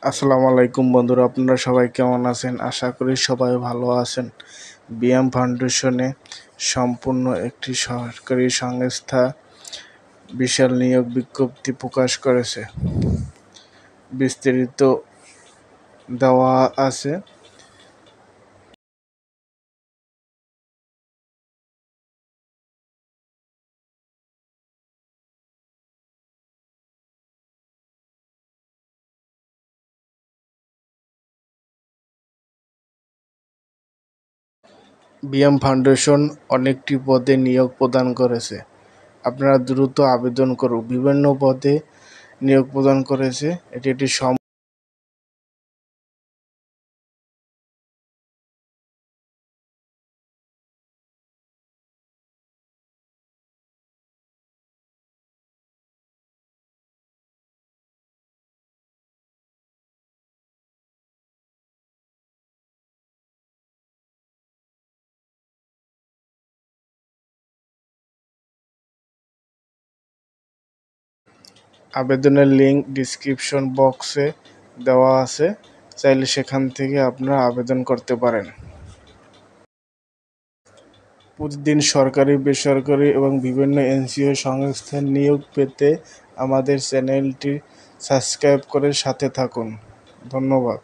আসসালামু আলাইকুম বন্ধুরা, আপনারা সবাই কেমন আছেন? আশা করি সবাই ভালো আছেন। বিএম ফাউন্ডেশনে সম্পূর্ণ একটি সরকারি সংস্থা বিশাল নিয়োগ বিজ্ঞপ্তি প্রকাশ করেছে। বিস্তারিত দেওয়া আছে। বিএম ফাউন্ডেশন অনেকটি পদে নিয়োগ প্রদান করেছে। আপনারা দ্রুত আবেদন করুন। বিভিন্ন পদে নিয়োগ প্রদান করেছে। এটি একটি আবেদনের লিঙ্ক ডিসক্রিপশন বক্সে দেওয়া আছে, চাইলে সেখান থেকে আপনারা আবেদন করতে পারেন। প্রতিদিন সরকারি, বেসরকারি এবং বিভিন্ন এনজিও সংস্থার নিয়োগ পেতে আমাদের চ্যানেলটি সাবস্ক্রাইব করে সাথে থাকুন। ধন্যবাদ।